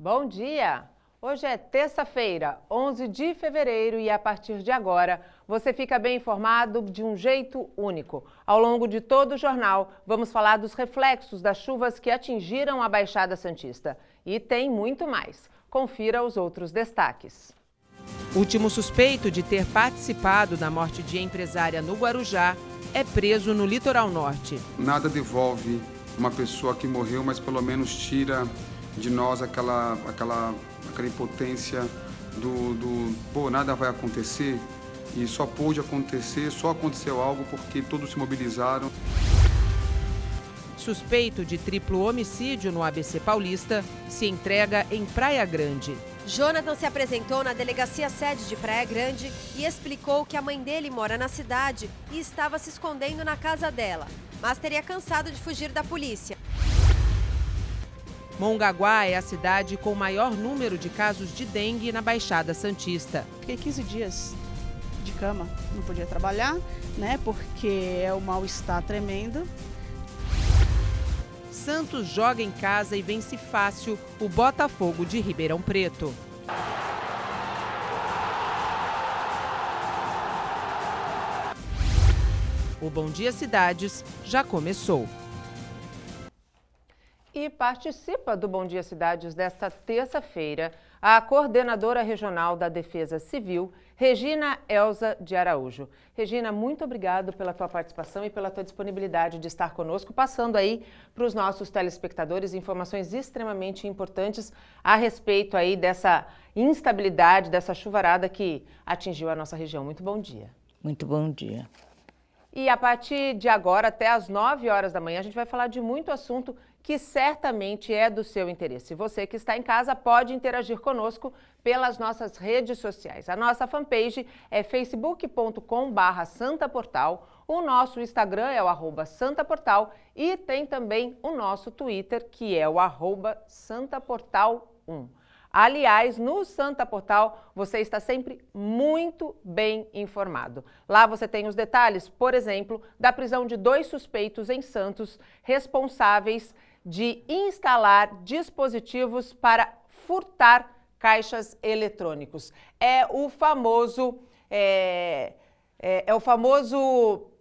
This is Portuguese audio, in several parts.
Bom dia! Hoje é terça-feira, 11 de fevereiro e a partir de agora você fica bem informado de um jeito único. Ao longo de todo o jornal, vamos falar dos reflexos das chuvas que atingiram a Baixada Santista. E tem muito mais. Confira os outros destaques. Último suspeito de ter participado da morte de empresária no Guarujá é preso no litoral norte. Nada devolve uma pessoa que morreu, mas pelo menos tira de nós aquela impotência pô, nada vai acontecer, e só pôde acontecer, só aconteceu algo porque todos se mobilizaram. Suspeito de triplo homicídio no ABC Paulista se entrega em Praia Grande. Jonathan se apresentou na delegacia sede de Praia Grande e explicou que a mãe dele mora na cidade e estava se escondendo na casa dela, mas teria cansado de fugir da polícia. Mongaguá é a cidade com o maior número de casos de dengue na Baixada Santista. Fiquei 15 dias de cama, não podia trabalhar, né, porque é um mal-estar tremendo. Santos joga em casa e vence fácil o Botafogo de Ribeirão Preto. O Bom Dia Cidades já começou. E participa do Bom Dia Cidades desta terça-feira a coordenadora regional da Defesa Civil, Regina Elza de Araújo. Regina, muito obrigado pela tua participação e pela tua disponibilidade de estar conosco, passando aí para os nossos telespectadores informações extremamente importantes a respeito aí dessa instabilidade, dessa chuvarada que atingiu a nossa região. Muito bom dia. Muito bom dia. E a partir de agora, até às 9 horas da manhã, a gente vai falar de muito assunto que certamente é do seu interesse. Você que está em casa pode interagir conosco pelas nossas redes sociais. A nossa fanpage é facebook.com/santaportal, o nosso Instagram é o @santaportal e tem também o nosso Twitter, que é o @santaportal1. Aliás, no Santa Portal, você está sempre muito bem informado. Lá você tem os detalhes, por exemplo, da prisão de 2 suspeitos em Santos, responsáveis de instalar dispositivos para furtar caixas eletrônicos. É o famoso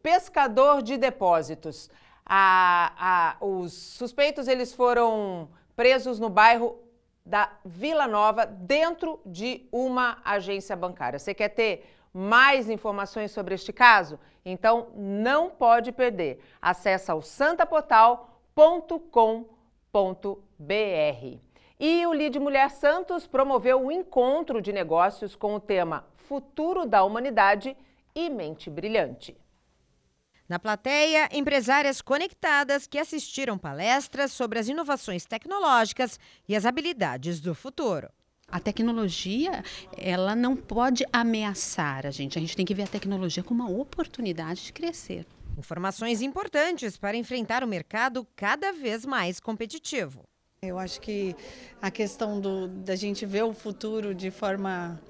pescador de depósitos. Os suspeitos eles foram presos no bairro da Vila Nova, dentro de uma agência bancária. Você quer ter mais informações sobre este caso? Então, não pode perder. Acesse o santaportal.com.br. E o Lide Mulher Santos promoveu um encontro de negócios com o tema Futuro da Humanidade e Mente Brilhante. Na plateia, empresárias conectadas que assistiram palestras sobre as inovações tecnológicas e as habilidades do futuro. A tecnologia, ela não pode ameaçar a gente tem que ver a tecnologia como uma oportunidade de crescer. Informações importantes para enfrentar o mercado cada vez mais competitivo. Eu acho que a questão da gente ver o futuro de forma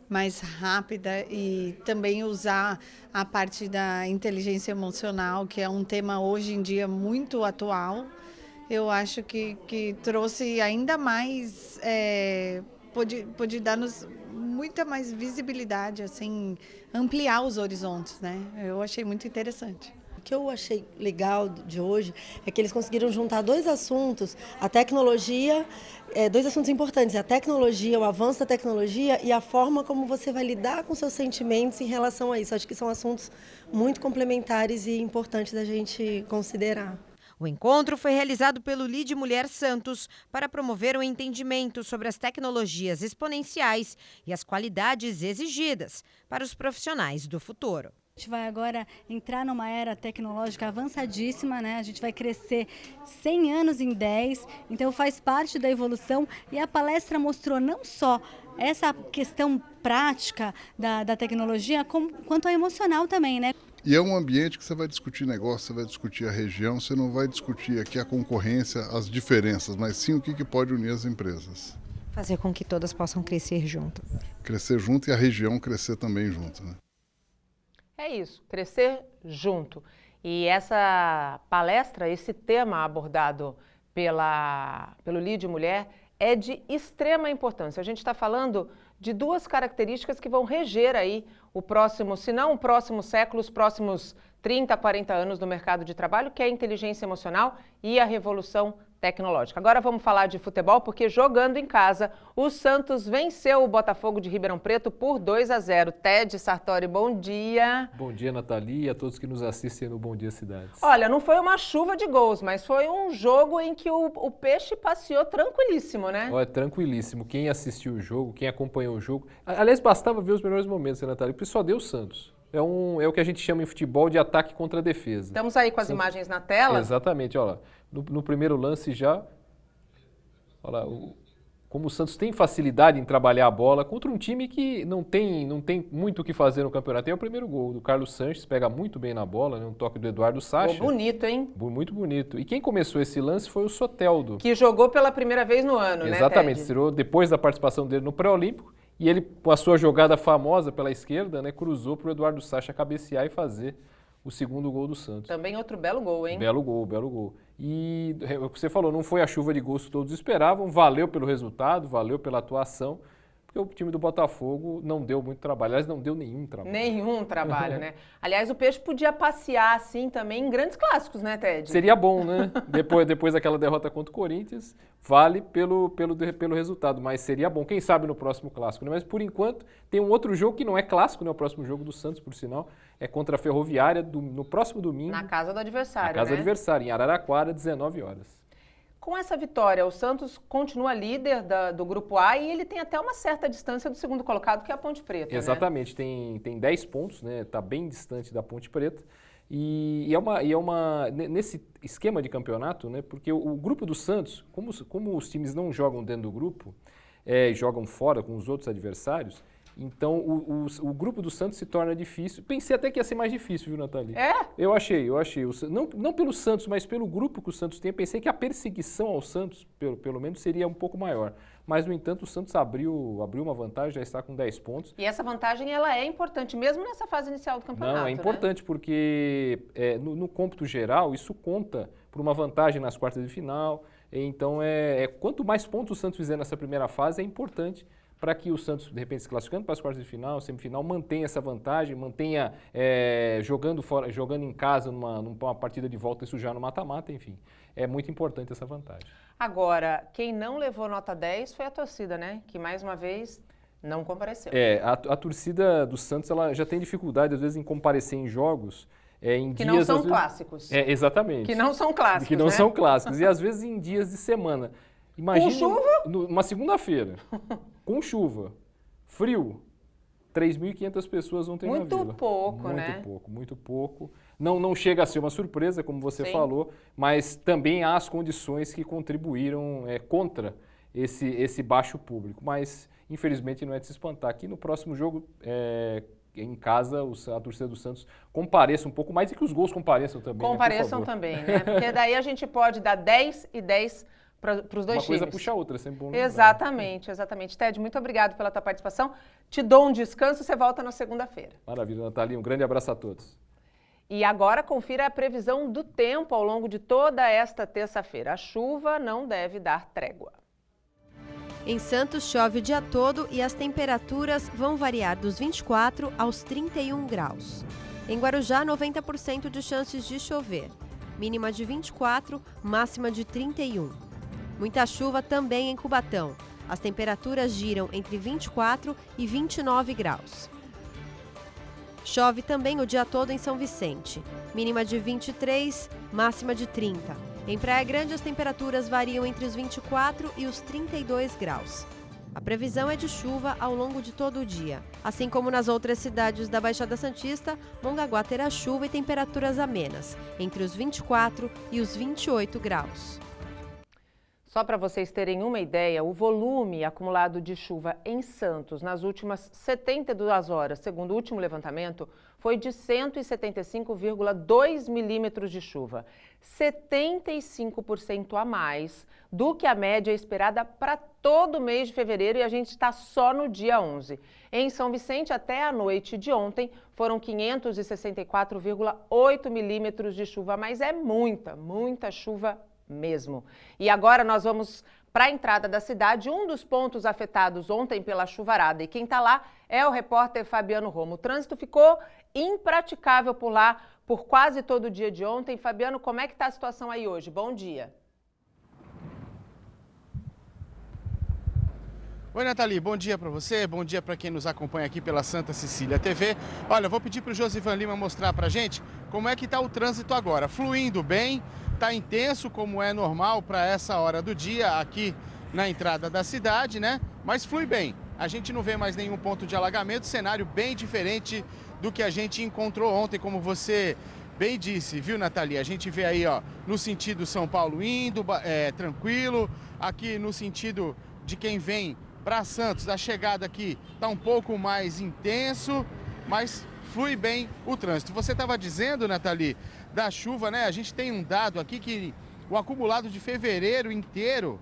mais rápida e também usar a parte da inteligência emocional, que é um tema hoje em dia muito atual, eu acho que trouxe ainda mais, pode dar-nos muita mais visibilidade, assim, ampliar os horizontes, né? Eu achei muito interessante. O que eu achei legal de hoje é que eles conseguiram juntar 2 assuntos, a tecnologia, 2 assuntos importantes, a tecnologia, o avanço da tecnologia e a forma como você vai lidar com seus sentimentos em relação a isso. Acho que são assuntos muito complementares e importantes da gente considerar. O encontro foi realizado pelo Lide Mulher Santos para promover o entendimento sobre as tecnologias exponenciais e as qualidades exigidas para os profissionais do futuro. A gente vai agora entrar numa era tecnológica avançadíssima, né? A gente vai crescer 100 anos em 10, então faz parte da evolução e a palestra mostrou não só essa questão prática da tecnologia, quanto a emocional também, né? E é um ambiente que você vai discutir negócio, você vai discutir a região, você não vai discutir aqui a concorrência, as diferenças, mas sim o que pode unir as empresas. Fazer com que todas possam crescer junto. Crescer junto e a região crescer também junto, né? É isso, crescer junto. E essa palestra, esse tema abordado pelo Lide Mulher é de extrema importância. A gente está falando de duas características que vão reger aí o próximo, se não o próximo século, os próximos 30, 40 anos do mercado de trabalho, que é a inteligência emocional e a revolução tecnológica. Agora vamos falar de futebol, porque jogando em casa, o Santos venceu o Botafogo de Ribeirão Preto por 2-0. Ted Sartori, bom dia. Bom dia, Nathalie, e a todos que nos assistem no Bom Dia Cidades. Olha, não foi uma chuva de gols, mas foi um jogo em que o Peixe passeou tranquilíssimo, né? Olha, tranquilíssimo. Quem assistiu o jogo, quem acompanhou o jogo... Aliás, bastava ver os melhores momentos, né, Nathalie? Porque só deu o Santos. É o que a gente chama em futebol de ataque contra a defesa. Estamos aí com as Santos... imagens na tela. Exatamente, olha lá. No primeiro lance já, olha lá, como o Santos tem facilidade em trabalhar a bola contra um time que não tem muito o que fazer no campeonato. É o primeiro gol do Carlos Sanches, pega muito bem na bola, né? Um toque do Eduardo Sacha. Gol bonito, hein? Muito bonito. E quem começou esse lance foi o Soteldo. Que jogou pela primeira vez no ano, né, exatamente, Ted? tirou depois da participação dele no pré-olímpico. E ele, com a sua jogada famosa pela esquerda, né, cruzou para o Eduardo Sacha cabecear e fazer o segundo gol do Santos. Também outro belo gol, hein? Belo gol, belo gol. E o que você falou, não foi a chuva de gols que todos esperavam, valeu pelo resultado, valeu pela atuação, porque o time do Botafogo não deu muito trabalho, aliás, não deu nenhum trabalho. Nenhum trabalho, né? Aliás, o Peixe podia passear assim também em grandes clássicos, né, Ted? Seria bom, né? Depois daquela derrota contra o Corinthians, vale pelo resultado, mas seria bom, quem sabe no próximo clássico, né? Mas por enquanto tem um outro jogo que não é clássico, né? O próximo jogo do Santos, por sinal, é contra a Ferroviária no próximo domingo. Na casa do adversário, Na casa né? do adversário, em Araraquara, 19 horas. Com essa vitória, o Santos continua líder do Grupo A e ele tem até uma certa distância do segundo colocado, que é a Ponte Preta. Exatamente, né? tem 10 pontos, né? Está bem distante da Ponte Preta. E nesse esquema de campeonato, né? Porque o grupo do Santos, como os times não jogam dentro do grupo, jogam fora com os outros adversários, então o grupo do Santos se torna difícil. Pensei até que ia ser mais difícil, viu, Nathalie? É? Eu achei. Não pelo Santos, mas pelo grupo que o Santos tem. Pensei que a perseguição ao Santos, pelo menos, seria um pouco maior. Mas, no entanto, o Santos abriu uma vantagem, já está com 10 pontos. E essa vantagem, ela é importante, mesmo nessa fase inicial do campeonato, Não, é importante, né? Porque no cômputo geral, isso conta por uma vantagem nas quartas de final. Então, quanto mais pontos o Santos fizer nessa primeira fase, é importante para que o Santos, de repente, se classificando para as quartas de final, semifinal, mantenha essa vantagem, mantenha jogando em casa numa partida de volta, isso já no mata-mata, enfim. É muito importante essa vantagem. Agora, quem não levou nota 10 foi a torcida, né? Que, mais uma vez, não compareceu. A torcida do Santos ela já tem dificuldade, às vezes, em comparecer em jogos. Que não são clássicos. Exatamente. Que não são clássicos, Que não né? são clássicos. E, às vezes, em dias de semana. Imagina, com chuva? Uma segunda-feira, com chuva, frio, 3.500 pessoas vão ter na vila. Muito pouco, né? Muito pouco, muito pouco. Não chega a ser uma surpresa, como você Sim. falou, mas também há as condições que contribuíram contra esse baixo público. Mas, infelizmente, não é de se espantar. Aqui no próximo jogo, em casa, a torcida do Santos compareça um pouco mais e que os gols compareçam também. Compareçam também, né? Porque daí a gente pode dar 10 e 10 para os dois times. Uma coisa puxa a outra, é sempre bom lembrar. Exatamente. Ted, muito obrigado pela tua participação. Te dou um descanso, você volta na segunda-feira. Maravilha, Nathalie. Um grande abraço a todos. E agora confira a previsão do tempo ao longo de toda esta terça-feira. A chuva não deve dar trégua. Em Santos chove o dia todo e as temperaturas vão variar dos 24 aos 31 graus. Em Guarujá, 90% de chances de chover. Mínima de 24, máxima de 31. Muita chuva também em Cubatão. As temperaturas giram entre 24 e 29 graus. Chove também o dia todo em São Vicente. Mínima de 23, máxima de 30. Em Praia Grande, as temperaturas variam entre os 24 e os 32 graus. A previsão é de chuva ao longo de todo o dia. Assim como nas outras cidades da Baixada Santista, Mongaguá terá chuva e temperaturas amenas, entre os 24 e os 28 graus. Só para vocês terem uma ideia, o volume acumulado de chuva em Santos nas últimas 72 horas, segundo o último levantamento, foi de 175,2 milímetros de chuva, 75% a mais do que a média esperada para todo o mês de fevereiro, e a gente está só no dia 11. Em São Vicente, até a noite de ontem, foram 564,8 milímetros de chuva, mas é muita chuva mesmo. E agora nós vamos para a entrada da cidade, um dos pontos afetados ontem pela chuvarada. E quem está lá é o repórter Fabiano Romo. O trânsito ficou impraticável por lá por quase todo o dia de ontem. Fabiano, como é que está a situação aí hoje? Bom dia. Oi, Nathalie, bom dia para você, bom dia para quem nos acompanha aqui pela Santa Cecília TV. Olha, eu vou pedir para o Josivan Lima mostrar para a gente como é que está o trânsito agora. Fluindo bem, está intenso como é normal para essa hora do dia aqui na entrada da cidade, né? Mas flui bem. A gente não vê mais nenhum ponto de alagamento, cenário bem diferente do que a gente encontrou ontem, como você bem disse, viu, Nathalie? A gente vê aí, ó, no sentido São Paulo indo, tranquilo, aqui no sentido de quem vem para Santos, a chegada aqui está um pouco mais intenso, mas flui bem o trânsito. Você estava dizendo, Nathalie, da chuva, né? A gente tem um dado aqui que o acumulado de fevereiro inteiro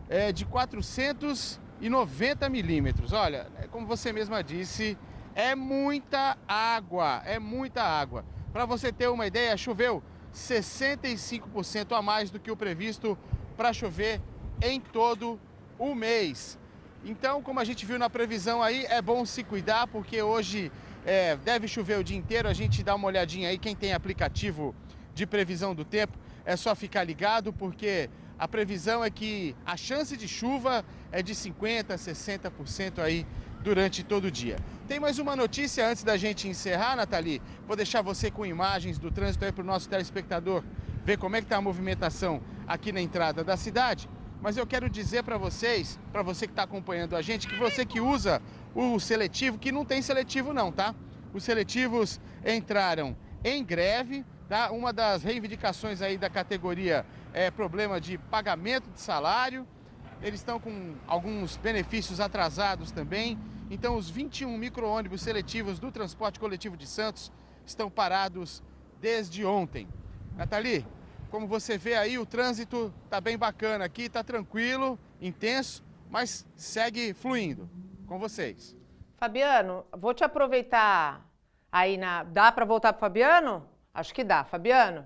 é de 490 milímetros. Olha, como você mesma disse, é muita água, é muita água. Para você ter uma ideia, choveu 65% a mais do que o previsto para chover em todo o mês. Então, como a gente viu na previsão aí, é bom se cuidar, porque hoje deve chover o dia inteiro. A gente dá uma olhadinha aí, quem tem aplicativo de previsão do tempo, é só ficar ligado, porque a previsão é que a chance de chuva é de 50%, 60% aí durante todo o dia. Tem mais uma notícia antes da gente encerrar, Nathalie. Vou deixar você com imagens do trânsito aí para o nosso telespectador ver como é que está a movimentação aqui na entrada da cidade. Mas eu quero dizer para vocês, para você que está acompanhando a gente, que você que usa o seletivo, que não tem seletivo não, tá? Os seletivos entraram em greve, tá? Uma das reivindicações aí da categoria é problema de pagamento de salário. Eles estão com alguns benefícios atrasados também. Então os 21 micro-ônibus seletivos do transporte coletivo de Santos estão parados desde ontem. Nathalie, como você vê aí, o trânsito está bem bacana aqui, está tranquilo, intenso, mas segue fluindo. Com vocês. Fabiano, vou te aproveitar aí na... Dá para voltar para o Fabiano? Acho que dá. Fabiano,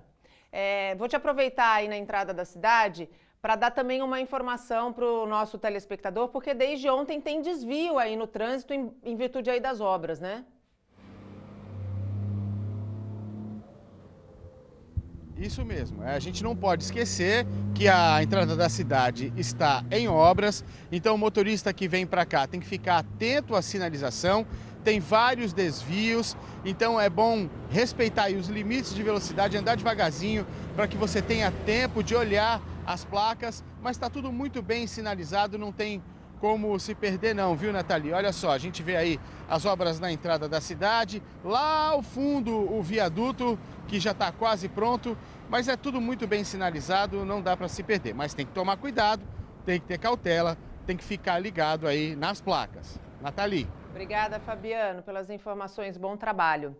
vou te aproveitar aí na entrada da cidade para dar também uma informação para o nosso telespectador, porque desde ontem tem desvio aí no trânsito em virtude aí das obras, né? Isso mesmo, a gente não pode esquecer que a entrada da cidade está em obras, então o motorista que vem para cá tem que ficar atento à sinalização, tem vários desvios, então é bom respeitar aí os limites de velocidade, andar devagarzinho para que você tenha tempo de olhar as placas, mas está tudo muito bem sinalizado, não tem como se perder não, viu, Nathalie? Olha só, a gente vê aí as obras na entrada da cidade, lá ao fundo o viaduto que já está quase pronto, mas é tudo muito bem sinalizado, não dá para se perder. Mas tem que tomar cuidado, tem que ter cautela, tem que ficar ligado aí nas placas. Nathalie. Obrigada, Fabiano, pelas informações, bom trabalho.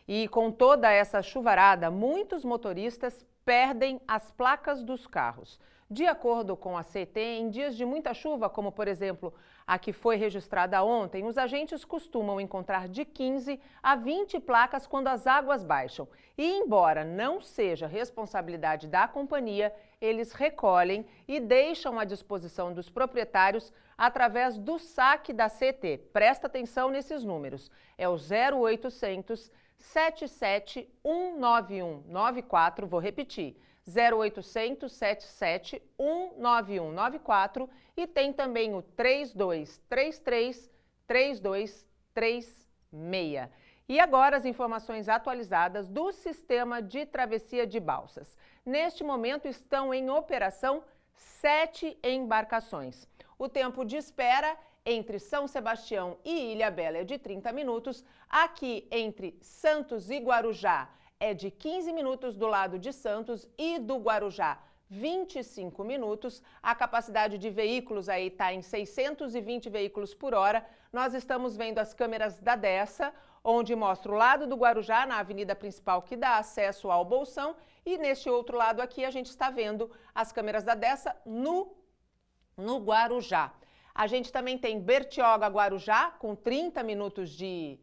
E com toda essa chuvarada, muitos motoristas perdem as placas dos carros. De acordo com a CT, em dias de muita chuva, como por exemplo a que foi registrada ontem, os agentes costumam encontrar de 15 a 20 placas quando as águas baixam. E embora não seja responsabilidade da companhia, eles recolhem e deixam à disposição dos proprietários através do saque da CT. Presta atenção nesses números. É o 0800 77 19194, vou repetir. 0800 77 19194 e tem também o 3233 3236. E agora as informações atualizadas do sistema de travessia de balsas. Neste momento estão em operação 7 embarcações. O tempo de espera entre São Sebastião e Ilhabela é de 30 minutos. Aqui entre Santos e Guarujá é de 15 minutos do lado de Santos e do Guarujá 25 minutos. A capacidade de veículos aí está em 620 veículos por hora. Nós estamos vendo as câmeras da Dessa, onde mostra o lado do Guarujá, na avenida principal que dá acesso ao Bolsão. E neste outro lado aqui a gente está vendo as câmeras da Dessa no Guarujá. A gente também tem Bertioga Guarujá, com 30 minutos de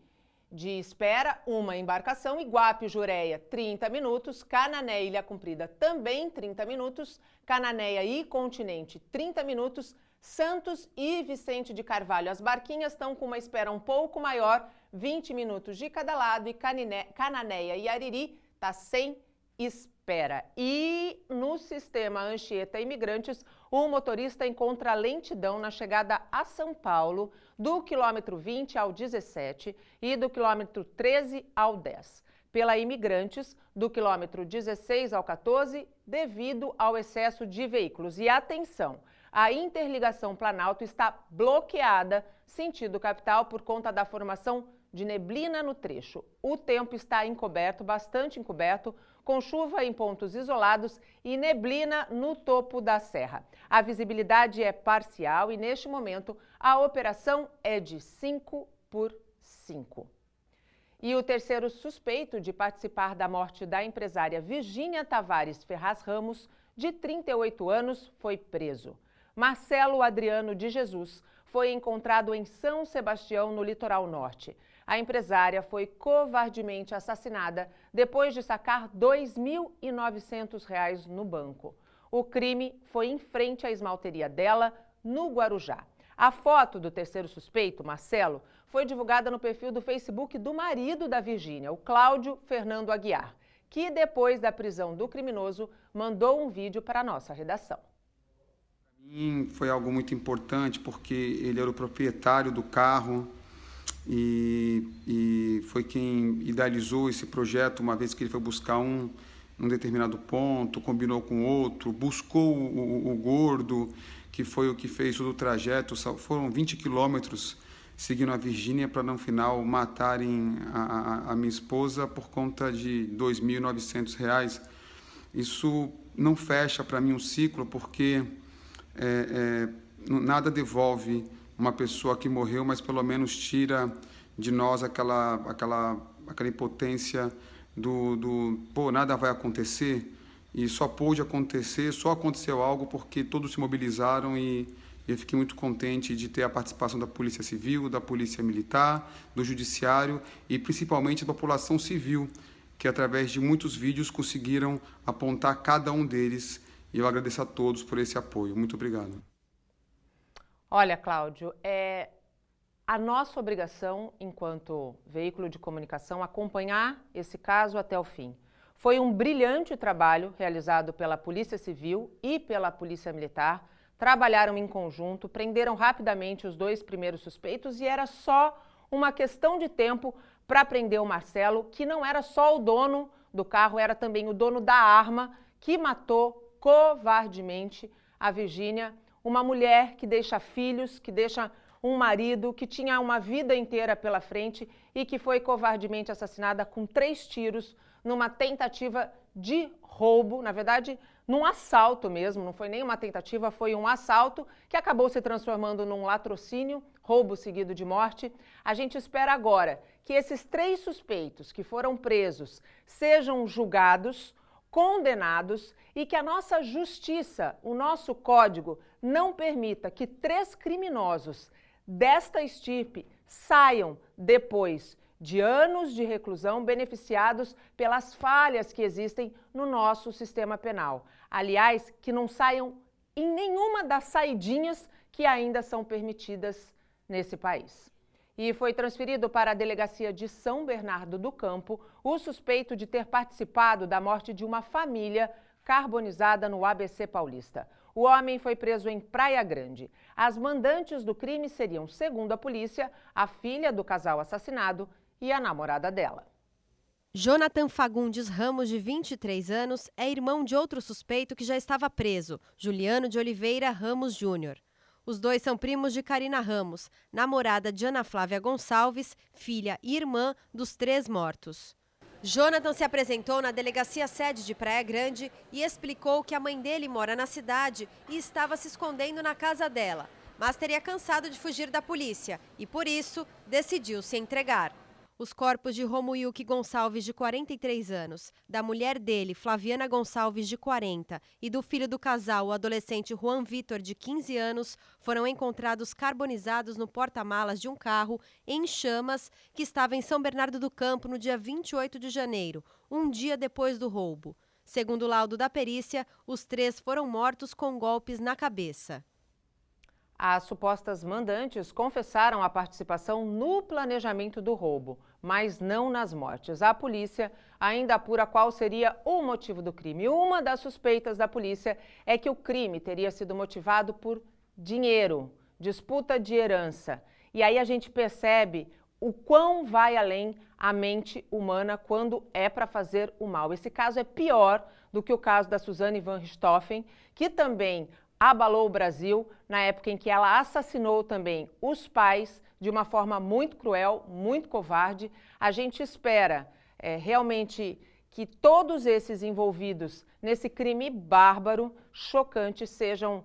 de espera, uma embarcação, Iguape-Jureia, 30 minutos, Cananéia e Ilha Comprida, também 30 minutos, Cananéia e Continente, 30 minutos, Santos e Vicente de Carvalho. As barquinhas estão com uma espera um pouco maior, 20 minutos de cada lado, e Cananéia e Ariri está sem espera. E no sistema Anchieta Imigrantes, o motorista encontra lentidão na chegada a São Paulo, do quilômetro 20 ao 17 e do quilômetro 13 ao 10. Pela Imigrantes, do quilômetro 16 ao 14, devido ao excesso de veículos. E atenção, a interligação Planalto está bloqueada, sentido capital, por conta da formação de neblina no trecho. O tempo está encoberto, bastante encoberto, com chuva em pontos isolados e neblina no topo da serra. A visibilidade é parcial e, neste momento, a operação é de 5x5. E o terceiro suspeito de participar da morte da empresária Virgínia Tavares Ferraz Ramos, de 38 anos, foi preso. Marcelo Adriano de Jesus foi encontrado em São Sebastião, no litoral norte. A empresária foi covardemente assassinada depois de sacar R$ 2.900 no banco. O crime foi em frente à esmalteria dela, no Guarujá. A foto do terceiro suspeito, Marcelo, foi divulgada no perfil do Facebook do marido da Virgínia, o Cláudio Fernando Aguiar, que depois da prisão do criminoso mandou um vídeo para a nossa redação. Para mim foi algo muito importante porque ele era o proprietário do carro e foi quem idealizou esse projeto, uma vez que ele foi buscar um determinado ponto, combinou com outro, buscou o gordo, que foi o que fez todo o trajeto. Foram 20 quilômetros seguindo a Virgínia para, no final, matarem a minha esposa por conta de R$ 2.900. Isso não fecha para mim um ciclo, porque nada devolve uma pessoa que morreu, mas pelo menos tira de nós aquela impotência pô, nada vai acontecer. E só pôde acontecer, só aconteceu algo porque todos se mobilizaram e eu fiquei muito contente de ter a participação da Polícia Civil, da Polícia Militar, do Judiciário e principalmente da população civil, que através de muitos vídeos conseguiram apontar cada um deles. E eu agradeço a todos por esse apoio. Muito obrigado. Olha, Cláudio, é a nossa obrigação, enquanto veículo de comunicação, acompanhar esse caso até o fim. Foi um brilhante trabalho realizado pela Polícia Civil e pela Polícia Militar. Trabalharam em conjunto, prenderam rapidamente os 2 primeiros suspeitos e era só uma questão de tempo para prender o Marcelo, que não era só o dono do carro, era também o dono da arma que matou covardemente a Virgínia, uma mulher que deixa filhos, que deixa um marido, que tinha uma vida inteira pela frente e que foi covardemente assassinada com 3 tiros numa tentativa de roubo, na verdade, num assalto mesmo, não foi nem uma tentativa, foi um assalto que acabou se transformando num latrocínio, roubo seguido de morte. A gente espera agora que esses 3 suspeitos que foram presos sejam julgados, condenados e que a nossa justiça, o nosso código, não permita que 3 criminosos desta estirpe saiam depois de anos de reclusão beneficiados pelas falhas que existem no nosso sistema penal. Aliás, que não saiam em nenhuma das saidinhas que ainda são permitidas nesse país. E foi transferido para a delegacia de São Bernardo do Campo o suspeito de ter participado da morte de uma família carbonizada no ABC Paulista. O homem foi preso em Praia Grande. As mandantes do crime seriam, segundo a polícia, a filha do casal assassinado e a namorada dela. Jonathan Fagundes Ramos, de 23 anos, é irmão de outro suspeito que já estava preso, Juliano de Oliveira Ramos Júnior. Os dois são primos de Karina Ramos, namorada de Ana Flávia Gonçalves, filha e irmã dos 3 mortos. Jonathan se apresentou na delegacia sede de Praia Grande e explicou que a mãe dele mora na cidade e estava se escondendo na casa dela, mas teria cansado de fugir da polícia e, por isso, decidiu se entregar. Os corpos de Romuilque Gonçalves, de 43 anos, da mulher dele, Flaviana Gonçalves, de 40, e do filho do casal, o adolescente Juan Vitor, de 15 anos, foram encontrados carbonizados no porta-malas de um carro em chamas que estava em São Bernardo do Campo no dia 28 de janeiro, um dia depois do roubo. Segundo o laudo da perícia, os 3 foram mortos com golpes na cabeça. As supostas mandantes confessaram a participação no planejamento do roubo, mas não nas mortes. A polícia ainda apura qual seria o motivo do crime. Uma das suspeitas da polícia é que o crime teria sido motivado por dinheiro, disputa de herança. E aí a gente percebe o quão vai além a mente humana quando é para fazer o mal. Esse caso é pior do que o caso da Suzane van Richthofen, que também abalou o Brasil na época em que ela assassinou também os pais de uma forma muito cruel, muito covarde. A gente espera realmente que todos esses envolvidos nesse crime bárbaro, chocante, sejam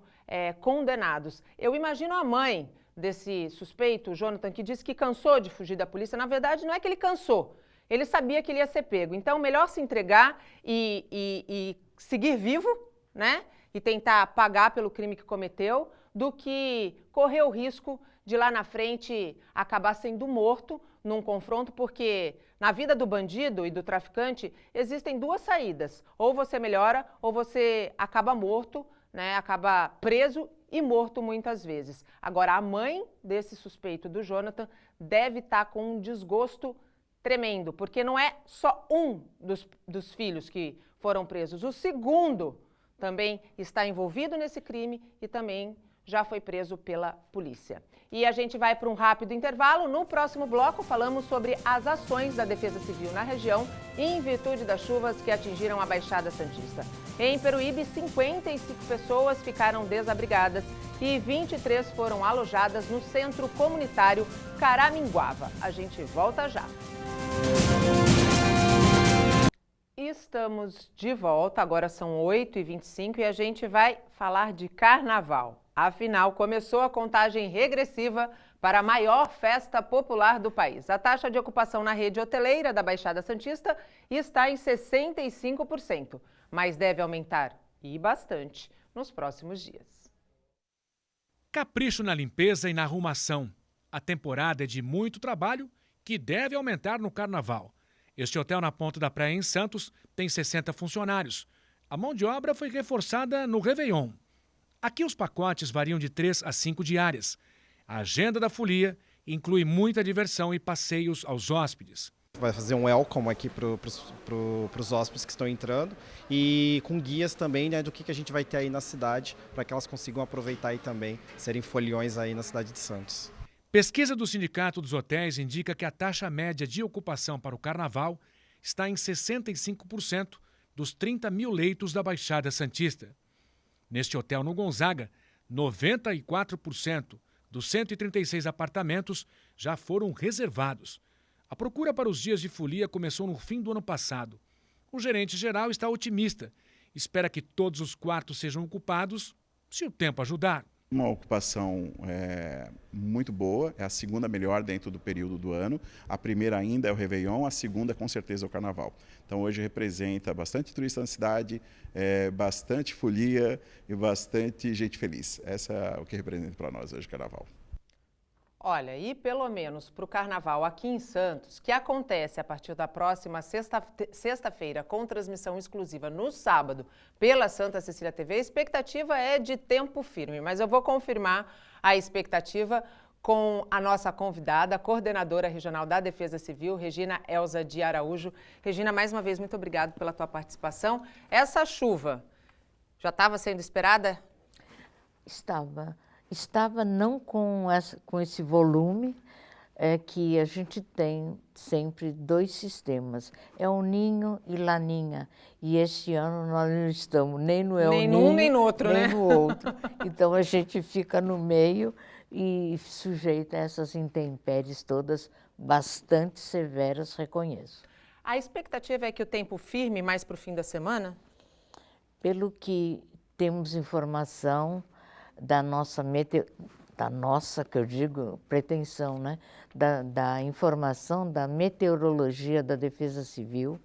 condenados. Eu imagino a mãe desse suspeito, o Jonathan, que disse que cansou de fugir da polícia. Na verdade, não é que ele cansou, ele sabia que ele ia ser pego. Então, melhor se entregar e seguir vivo, né? E tentar pagar pelo crime que cometeu, do que correr o risco de lá na frente acabar sendo morto num confronto, porque na vida do bandido e do traficante existem duas saídas. Ou você melhora, ou você acaba morto, né? Acaba preso e morto muitas vezes. Agora, a mãe desse suspeito do Jonathan deve estar com um desgosto tremendo, porque não é só um dos filhos que foram presos. O segundo também está envolvido nesse crime e também já foi preso pela polícia. E a gente vai para um rápido intervalo. No próximo bloco, falamos sobre as ações da Defesa Civil na região em virtude das chuvas que atingiram a Baixada Santista. Em Peruíbe, 55 pessoas ficaram desabrigadas e 23 foram alojadas no Centro Comunitário Caraminguava. A gente volta já. Estamos de volta, agora são 8h25 e a gente vai falar de carnaval. Afinal, começou a contagem regressiva para a maior festa popular do país. A taxa de ocupação na rede hoteleira da Baixada Santista está em 65%, mas deve aumentar, e bastante, nos próximos dias. Capricho na limpeza e na arrumação. A temporada é de muito trabalho que deve aumentar no carnaval. Este hotel na Ponta da Praia, em Santos, tem 60 funcionários. A mão de obra foi reforçada no Réveillon. Aqui os pacotes variam de 3 a 5 diárias. A agenda da folia inclui muita diversão e passeios aos hóspedes. Vai fazer um welcome aqui para os hóspedes que estão entrando e com guias também, né, do que a gente vai ter aí na cidade, para que elas consigam aproveitar aí também, serem foliões aí na cidade de Santos. Pesquisa do Sindicato dos Hotéis indica que a taxa média de ocupação para o carnaval está em 65% dos 30 mil leitos da Baixada Santista. Neste hotel no Gonzaga, 94% dos 136 apartamentos já foram reservados. A procura para os dias de folia começou no fim do ano passado. O gerente geral está otimista. Espera que todos os quartos sejam ocupados, se o tempo ajudar. Uma ocupação muito boa, é a segunda melhor dentro do período do ano. A primeira ainda é o Réveillon, a segunda com certeza é o Carnaval. Então hoje representa bastante turista na cidade, bastante folia e bastante gente feliz. Essa é o que representa para nós hoje o Carnaval. Olha, e pelo menos para o Carnaval aqui em Santos, que acontece a partir da próxima sexta-feira, com transmissão exclusiva no sábado pela Santa Cecília TV, a expectativa é de tempo firme, mas eu vou confirmar a expectativa com a nossa convidada, a coordenadora regional da Defesa Civil, Regina Elza de Araújo. Regina, mais uma vez, muito obrigada pela tua participação. Essa chuva já estava sendo esperada? Estava não com esse volume, que a gente tem sempre dois sistemas, é o Ninho e Laninha. E este ano nós não estamos nem no El Ninho, nem num, nem no outro, nem no outro. Então a gente fica no meio e sujeita a essas intempéries todas bastante severas, reconheço. A expectativa é que o tempo firme mais para o fim da semana? Pelo que temos informação da nossa da nossa, que eu digo, pretensão, né? Da informação da meteorologia da Defesa Civil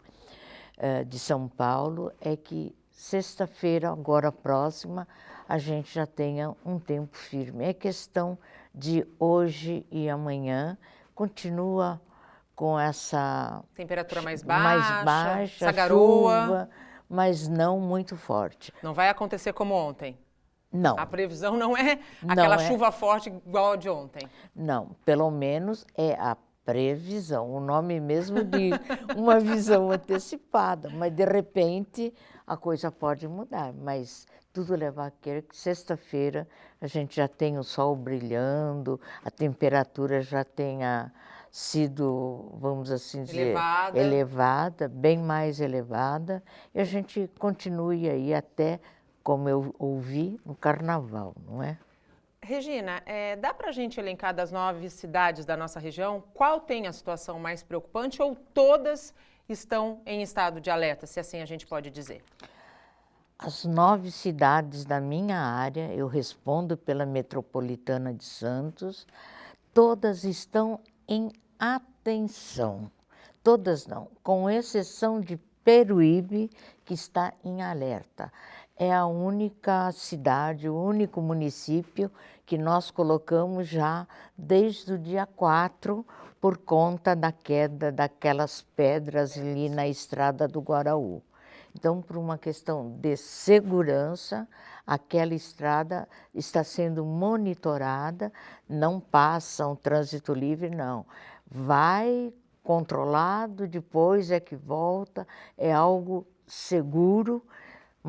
de São Paulo, é que sexta-feira, agora próxima, a gente já tenha um tempo firme. É questão de hoje e amanhã, continua com essa temperatura mais baixa, essa garoa, chuva, mas não muito forte. Não vai acontecer como ontem? Não. A previsão não é aquela chuva forte igual a de ontem? Não, pelo menos é a previsão, o nome mesmo de uma visão antecipada, mas de repente a coisa pode mudar, mas tudo leva a crer que sexta-feira a gente já tem o sol brilhando, a temperatura já tenha sido, vamos assim dizer, elevada, bem mais elevada, e a gente continue aí até, como eu ouvi, no Carnaval, não é? Regina, dá para a gente elencar das 9 cidades da nossa região, qual tem a situação mais preocupante ou todas estão em estado de alerta, se assim a gente pode dizer? As 9 cidades da minha área, eu respondo pela Metropolitana de Santos, todas estão em atenção. Todas não, com exceção de Peruíbe, que está em alerta. É a única cidade, o único município que nós colocamos já desde o dia 4 por conta da queda daquelas pedras ali na estrada do Guaraú. Então, por uma questão de segurança, aquela estrada está sendo monitorada, não passa um trânsito livre, não. Vai controlado, depois é que volta, é algo seguro,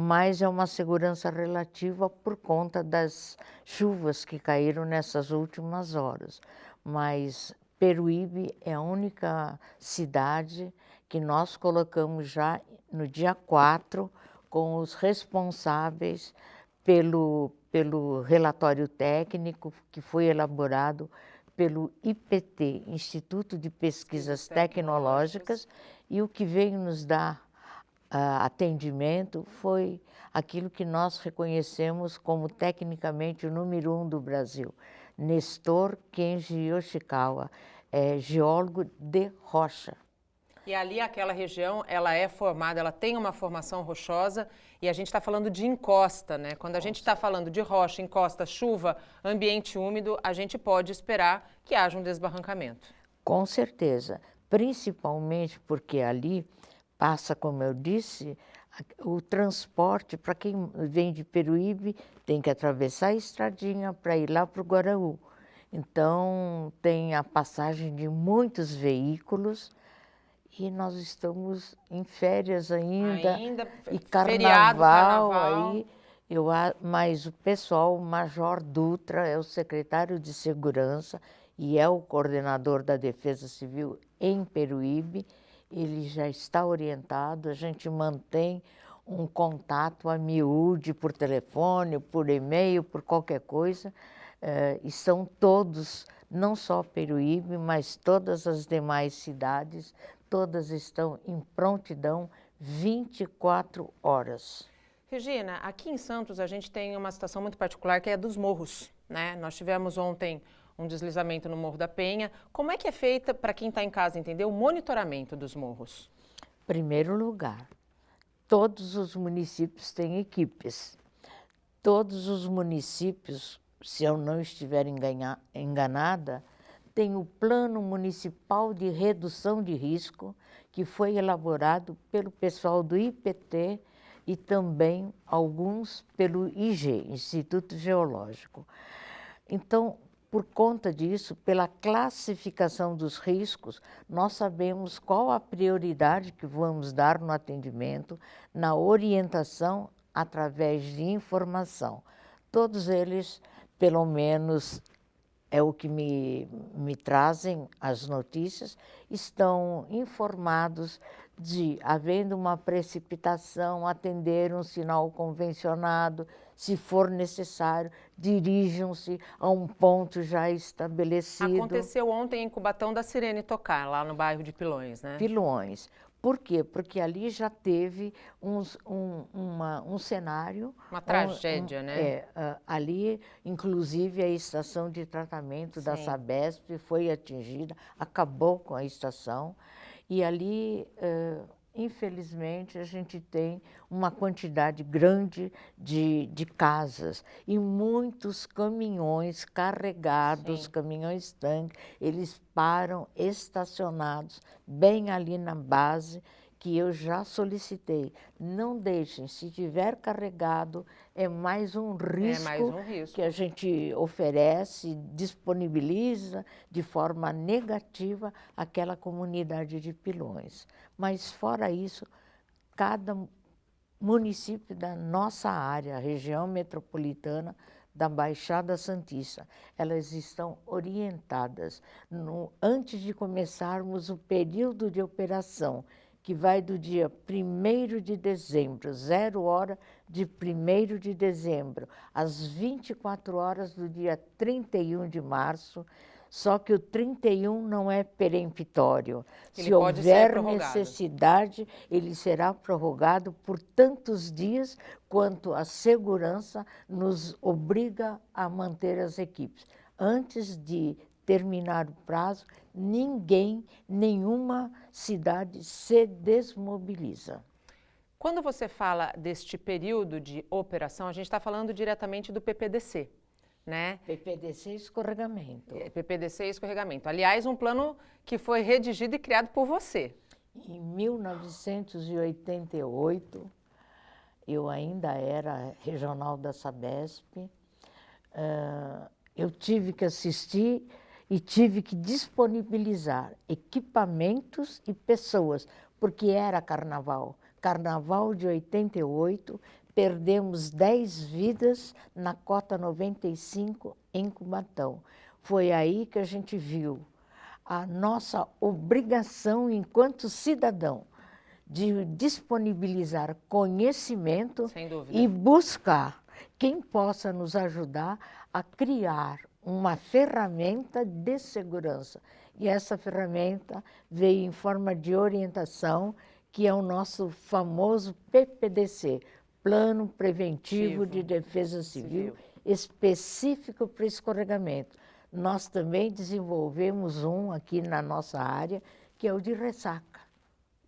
mas é uma segurança relativa por conta das chuvas que caíram nessas últimas horas. Mas Peruíbe é a única cidade que nós colocamos já no dia 4 com os responsáveis pelo relatório técnico que foi elaborado pelo IPT, Instituto de Pesquisas Tecnológicas, e o que veio nos dar atendimento foi aquilo que nós reconhecemos como tecnicamente o número 1 do Brasil, Nestor Kenji Yoshikawa, geólogo de rocha. E ali aquela região, ela é formada, ela tem uma formação rochosa e a gente está falando de encosta, né? Quando a gente está falando de rocha, encosta, chuva, ambiente úmido, a gente pode esperar que haja um desbarrancamento. Com certeza, principalmente porque ali passa, como eu disse, o transporte, para quem vem de Peruíbe, tem que atravessar a estradinha para ir lá para o Guaraú. Então, tem a passagem de muitos veículos e nós estamos em férias ainda e carnaval aí. Mas o pessoal, o Major Dutra é o secretário de Segurança e é o coordenador da Defesa Civil em Peruíbe. Ele já está orientado, a gente mantém um contato a miúde por telefone, por e-mail, por qualquer coisa. E são todos, não só Peruíbe, mas todas as demais cidades, todas estão em prontidão 24 horas. Regina, aqui em Santos a gente tem uma situação muito particular que é dos morros, né? Nós tivemos ontem um deslizamento no Morro da Penha. Como é que é feita, para quem está em casa entender, o monitoramento dos morros? Primeiro lugar, todos os municípios têm equipes. Todos os municípios, se eu não estiver enganada, tem o Plano Municipal de Redução de Risco, que foi elaborado pelo pessoal do IPT e também alguns pelo IG, Instituto Geológico. Então, por conta disso, pela classificação dos riscos, nós sabemos qual a prioridade que vamos dar no atendimento, na orientação através de informação. Todos eles, pelo menos, é o que me trazem as notícias, estão informados de, havendo uma precipitação, atender um sinal convencionado, se for necessário, dirijam-se a um ponto já estabelecido. Aconteceu ontem em Cubatão da sirene tocar, lá no bairro de Pilões, né? Pilões, Por quê? Porque ali já teve um cenário... Uma tragédia, né? Ali, inclusive, a estação de tratamento da Sabesp foi atingida, acabou com a estação, e ali, infelizmente, a gente tem uma quantidade grande de casas e muitos caminhões carregados, caminhões-tanque, eles param estacionados bem ali na base, que eu já solicitei. Não deixem, se tiver carregado, é mais um risco, que a gente oferece, disponibiliza de forma negativa àquela comunidade de Pilões. Mas, fora isso, cada município da nossa área, região metropolitana, da Baixada Santista, elas estão orientadas. Antes de começarmos o período de operação, que vai do dia 1º de dezembro, 0 hora de 1º de dezembro, às 24 horas do dia 31 de março, só que o 31 não é peremptório. Se houver necessidade, ele será prorrogado por tantos dias quanto a segurança nos obriga a manter as equipes. Antes de terminar o prazo, nenhuma cidade se desmobiliza. Quando você fala deste período de operação, a gente está falando diretamente do PPDC, né? PPDC escorregamento. PPDC escorregamento. Aliás, um plano que foi redigido e criado por você. Em 1988, eu ainda era regional da Sabesp, eu tive que assistir e tive que disponibilizar equipamentos e pessoas, porque era carnaval. Carnaval de 88, perdemos 10 vidas na cota 95 em Cubatão. Foi aí que a gente viu a nossa obrigação enquanto cidadão de disponibilizar conhecimento e buscar quem possa nos ajudar a criar uma ferramenta de segurança. E essa ferramenta veio em forma de orientação, que é o nosso famoso PPDC, Plano Preventivo de Defesa Civil, específico para escorregamento. Nós também desenvolvemos um aqui na nossa área, que é o de ressaca.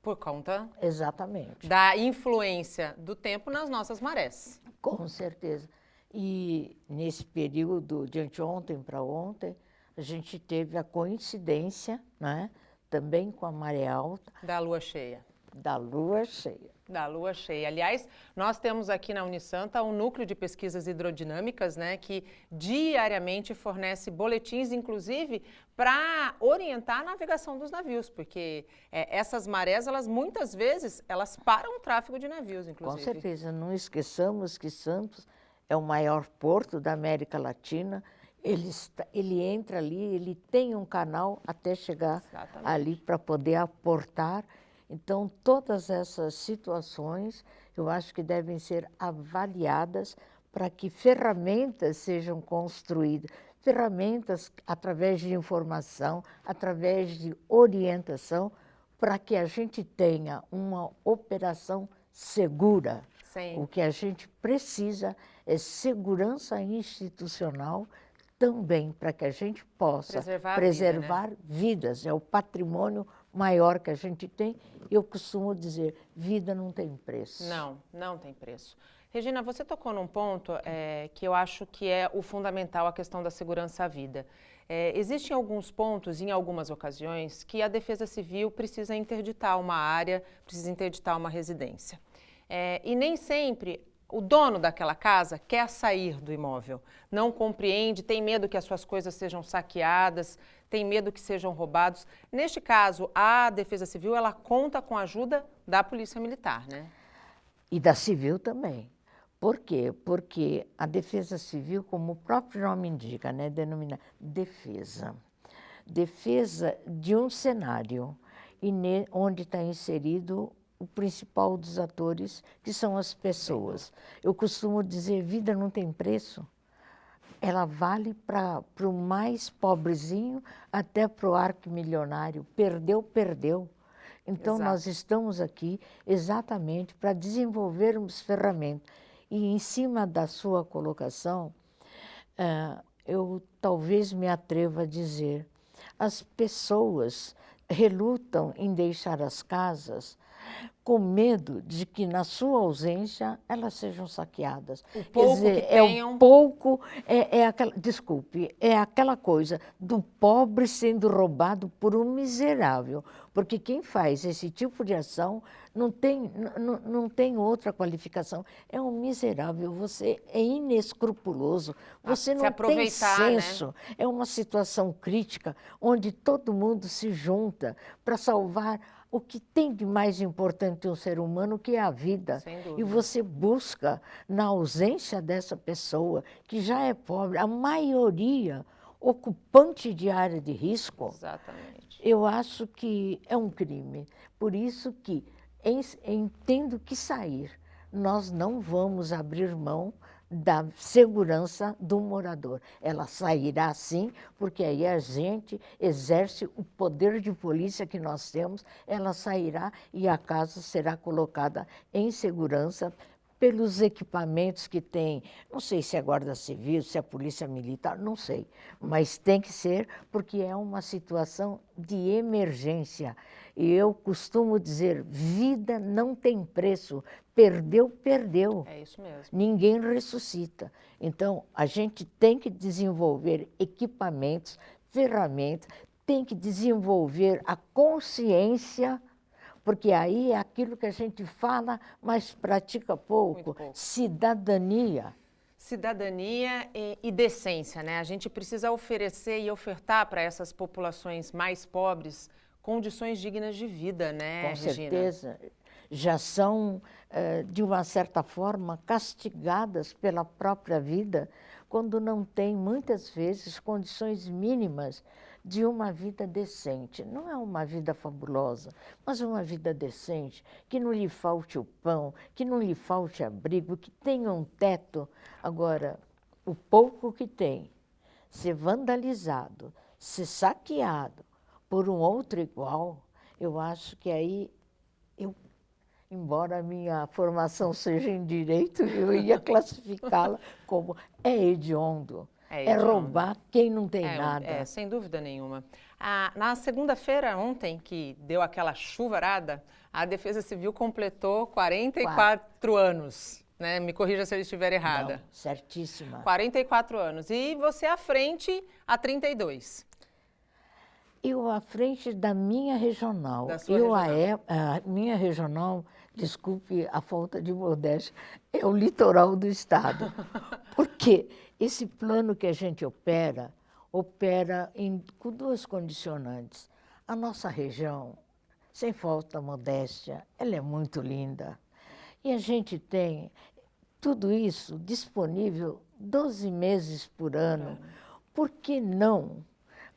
Por conta? Exatamente. Da influência do tempo nas nossas marés. Com certeza. E nesse período de anteontem para ontem, a gente teve a coincidência, né, também com a maré alta. Da lua cheia. Da lua cheia. Da lua cheia. Aliás, nós temos aqui na Unisanta um núcleo de pesquisas hidrodinâmicas, né, que diariamente fornece boletins, inclusive, para orientar a navegação dos navios, porque essas marés, elas muitas vezes, elas param o tráfego de navios, inclusive. Com certeza. Não esqueçamos que Santos é o maior porto da América Latina. Ele entra ali, ele tem um canal até chegar ali para poder aportar. Então, todas essas situações, eu acho que devem ser avaliadas para que ferramentas sejam construídas. Ferramentas através de informação, através de orientação, para que a gente tenha uma operação segura. Sim. O que a gente precisa é segurança institucional também, para que a gente possa preservar vidas. É o patrimônio maior que a gente tem. Eu costumo dizer, vida não tem preço. Não tem preço. Regina, você tocou num ponto que eu acho que é o fundamental, a questão da segurança à vida. Existem alguns pontos, em algumas ocasiões, que a Defesa Civil precisa interditar uma área, precisa interditar uma residência. E nem sempre o dono daquela casa quer sair do imóvel, não compreende, tem medo que as suas coisas sejam saqueadas, tem medo que sejam roubados. Neste caso, a Defesa Civil, ela conta com a ajuda da Polícia Militar, né? E da Civil também. Por quê? Porque a Defesa Civil, como o próprio nome indica, né, denomina defesa. Defesa de um cenário onde está inserido o principal dos atores, que são as pessoas. Eu costumo dizer, vida não tem preço. Ela vale para o mais pobrezinho até para o arquimilionário. Perdeu, perdeu. Então, Exato. nós estamos aqui exatamente para desenvolvermos ferramentas. E, em cima da sua colocação, eu talvez me atreva a dizer, as pessoas relutam em deixar as casas com medo de que, na sua ausência, elas sejam saqueadas. O pouco Quer dizer, que tenham... o pouco, desculpe, é aquela coisa do pobre sendo roubado por um miserável, porque quem faz esse tipo de ação não tem outra qualificação, é um miserável, você é inescrupuloso, você não tem senso, né? É uma situação crítica onde todo mundo se junta para salvar o que tem de mais importante um ser humano, que é a vida. Sem dúvida. E você busca, na ausência dessa pessoa, que já é pobre, a maioria ocupante de área de risco, Exatamente. Eu acho que é um crime. Por isso que, tendo que sair, nós não vamos abrir mão da segurança do morador. Ela sairá sim, porque aí a gente exerce o poder de polícia que nós temos, ela sairá e a casa será colocada em segurança pelos equipamentos que tem, não sei se é Guarda Civil, se é Polícia Militar, não sei, mas tem que ser, porque é uma situação de emergência. E eu costumo dizer, vida não tem preço, perdeu, perdeu. É isso mesmo. Ninguém ressuscita. Então, a gente tem que desenvolver equipamentos, ferramentas, tem que desenvolver a consciência, porque aí é aquilo que a gente fala, mas pratica pouco. Cidadania. Cidadania e decência, né? A gente precisa oferecer e ofertar para essas populações mais pobres condições dignas de vida, né, Com Regina? certeza. Já são, de uma certa forma, castigadas pela própria vida, quando não têm, muitas vezes, condições mínimas de uma vida decente. Não é uma vida fabulosa, mas uma vida decente, que não lhe falte o pão, que não lhe falte abrigo, que tenha um teto. Agora, o pouco que tem, ser vandalizado, ser saqueado por um outro igual, eu acho que aí, embora a minha formação seja em direito, eu ia classificá-la como hediondo. É roubar quem não tem nada. Sem dúvida nenhuma. Na segunda-feira, ontem, que deu aquela chuvarada, a Defesa Civil completou 44 anos. Né? Me corrija se eu estiver errada. Não, certíssima. 44 anos. E você à frente há 32. Eu à frente da minha regional. Da sua regional. A minha regional, desculpe a falta de modéstia, é o litoral do estado. Por quê? Esse plano que a gente opera com duas condicionantes. A nossa região, sem falta de modéstia, ela é muito linda. E a gente tem tudo isso disponível 12 meses por ano. Por que não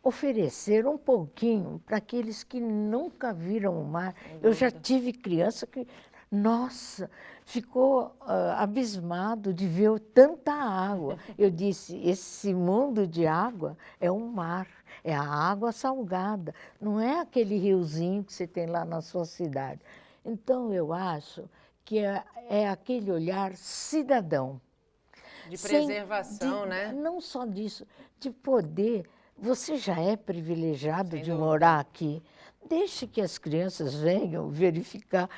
oferecer um pouquinho para aqueles que nunca viram o mar? Eu já tive criança que, nossa, ficou abismado de ver tanta água. Eu disse, esse mundo de água é um mar, é a água salgada, não é aquele riozinho que você tem lá na sua cidade. Então, eu acho que é aquele olhar cidadão. De preservação, né? Não só disso, de poder. Você já é privilegiado Sem de dúvida. morar aqui. Deixe que as crianças venham verificar.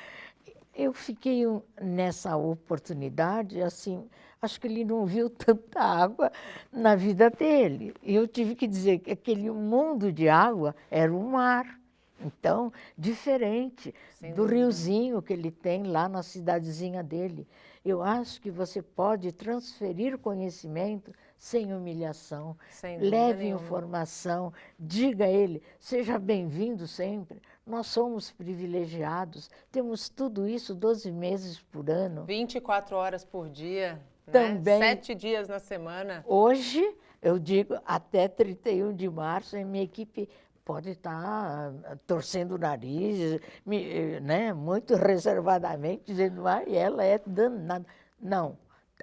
Eu fiquei nessa oportunidade, assim, acho que ele não viu tanta água na vida dele. E eu tive que dizer que aquele mundo de água era o mar. Então, diferente do riozinho que ele tem lá na cidadezinha dele. Eu acho que você pode transferir conhecimento sem humilhação. Leve informação, diga a ele, seja bem-vindo sempre. Nós somos privilegiados, temos tudo isso 12 meses por ano. 24 horas por dia, Também, né? 7 dias na semana. Hoje, eu digo, até 31 de março, a minha equipe pode estar torcendo o nariz, né, muito reservadamente, dizendo, ela é danada. Não,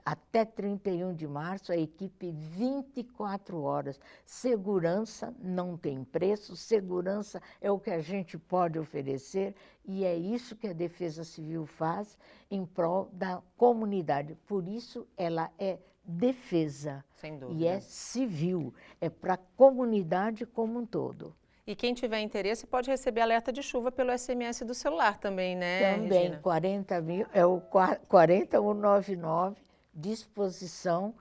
até 31 de março, a equipe 24 horas. Segurança não tem preço, segurança é o que a gente pode oferecer e é isso que a Defesa Civil faz em prol da comunidade. Por isso, ela é defesa. Sem dúvida. E é civil, é para a comunidade como um todo. E quem tiver interesse pode receber alerta de chuva pelo SMS do celular também, né, Também, Regina? 40 mil, é o 40199, disposição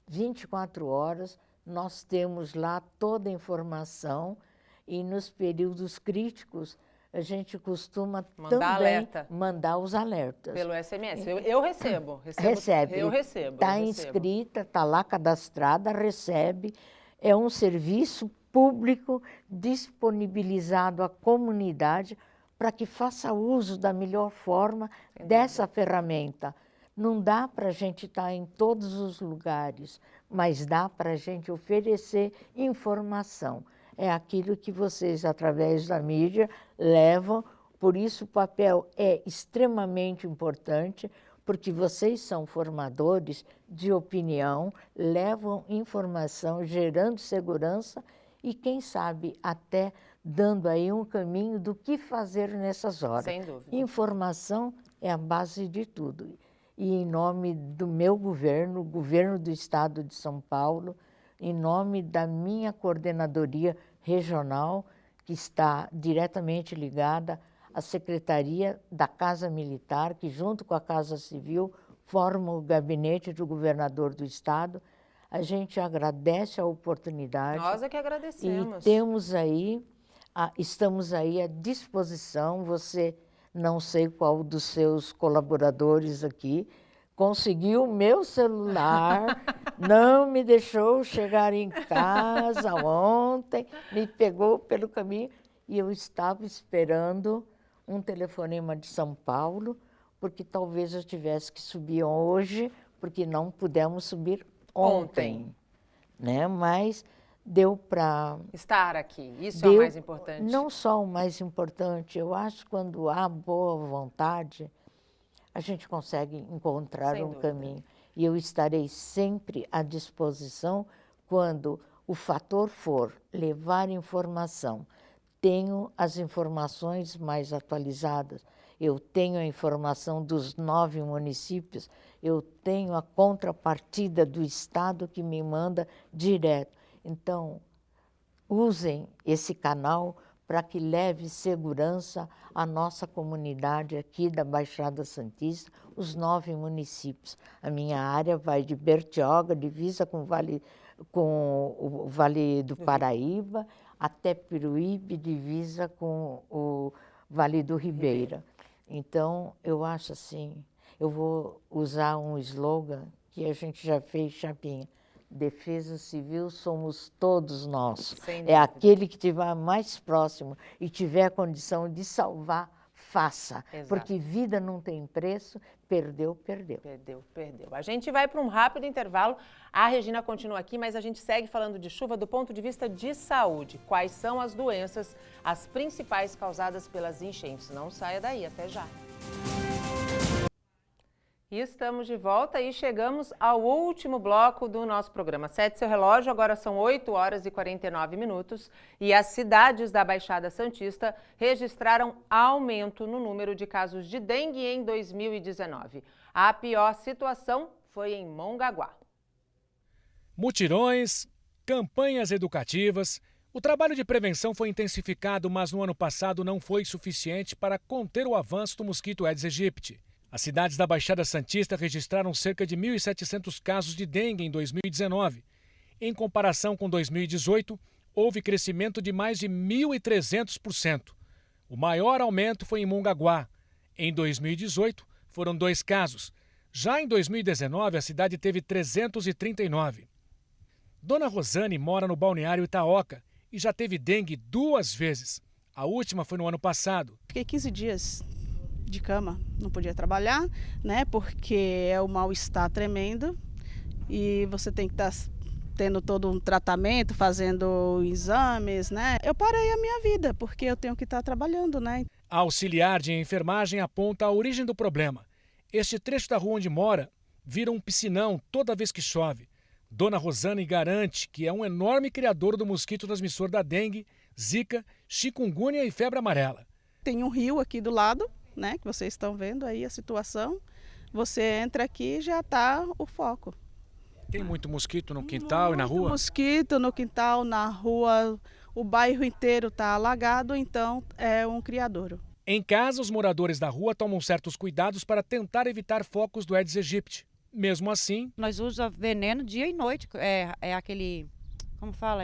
24 horas. Nós temos lá toda a informação e nos períodos críticos a gente costuma também mandar os alertas. Pelo SMS. Eu recebo. Recebe. Eu recebo. Está inscrita, está lá cadastrada, recebe. É um serviço público disponibilizado à comunidade para que faça uso da melhor forma dessa ferramenta. Não dá para a gente estar em todos os lugares, mas dá para a gente oferecer informação. É aquilo que vocês, através da mídia, levam. Por isso, o papel é extremamente importante, porque vocês são formadores de opinião, levam informação, gerando segurança e, quem sabe, até dando aí um caminho do que fazer nessas horas. Sem dúvida. Informação é a base de tudo. E em nome do meu governo, o governo do Estado de São Paulo, em nome da minha coordenadoria regional, que está diretamente ligada à Secretaria da Casa Militar, que junto com a Casa Civil forma o gabinete do governador do Estado, a gente agradece a oportunidade. Nós é que agradecemos. E estamos aí à disposição. Você, não sei qual dos seus colaboradores aqui, conseguiu o meu celular, não me deixou chegar em casa ontem, me pegou pelo caminho e eu estava esperando um telefonema de São Paulo, porque talvez eu tivesse que subir hoje, porque não pudemos subir ontem, né? Mas deu para estar aqui, isso é o mais importante. Não só o mais importante, eu acho que quando há boa vontade, a gente consegue encontrar um caminho. E eu estarei sempre à disposição quando o fator for levar informação. Tenho as informações mais atualizadas, eu tenho a informação dos 9 municípios, eu tenho a contrapartida do Estado que me manda direto. Então, usem esse canal para que leve segurança à nossa comunidade aqui da Baixada Santista, os 9 municípios. A minha área vai de Bertioga, divisa com o Vale do Paraíba, até Peruíbe, divisa com o Vale do Ribeira. Então, eu acho assim, eu vou usar um slogan que a gente já fez, Chapinha. Defesa Civil somos todos nós. É aquele que estiver mais próximo e tiver condição de salvar, faça. Exato. Porque vida não tem preço, perdeu, perdeu. Perdeu. A gente vai para um rápido intervalo. A Regina continua aqui, mas a gente segue falando de chuva do ponto de vista de saúde. Quais são as doenças, as principais causadas pelas enchentes? Não saia daí, até já. E estamos de volta e chegamos ao último bloco do nosso programa. Sete seu relógio, agora são 8 horas e 49 minutos e as cidades da Baixada Santista registraram aumento no número de casos de dengue em 2019. A pior situação foi em Mongaguá. Mutirões, campanhas educativas, o trabalho de prevenção foi intensificado, mas no ano passado não foi suficiente para conter o avanço do mosquito Aedes aegypti. As cidades da Baixada Santista registraram cerca de 1.700 casos de dengue em 2019. Em comparação com 2018, houve crescimento de mais de 1.300%. O maior aumento foi em Mongaguá. Em 2018, foram 2 casos. Já em 2019, a cidade teve 339. Dona Rosane mora no balneário Itaoca e já teve dengue 2 vezes. A última foi no ano passado. Fiquei 15 dias de cama, não podia trabalhar, né? Porque é um mal-estar tremendo e você tem que estar tendo todo um tratamento, fazendo exames, né? Eu parei a minha vida porque eu tenho que estar trabalhando, né? A auxiliar de enfermagem aponta a origem do problema. Este trecho da rua onde mora vira um piscinão toda vez que chove. Dona Rosane garante que é um enorme criador do mosquito transmissor da dengue, zika, chikungunya e febre amarela. Tem um rio aqui do lado, né, que vocês estão vendo aí a situação. Você entra aqui e já está o foco. Tem muito mosquito no quintal e na rua? Mosquito no quintal, na rua, o bairro inteiro está alagado, então é um criadouro. Em casa, os moradores da rua tomam certos cuidados para tentar evitar focos do Aedes aegypti. Mesmo assim... Nós usamos veneno dia e noite, é aquele, como fala,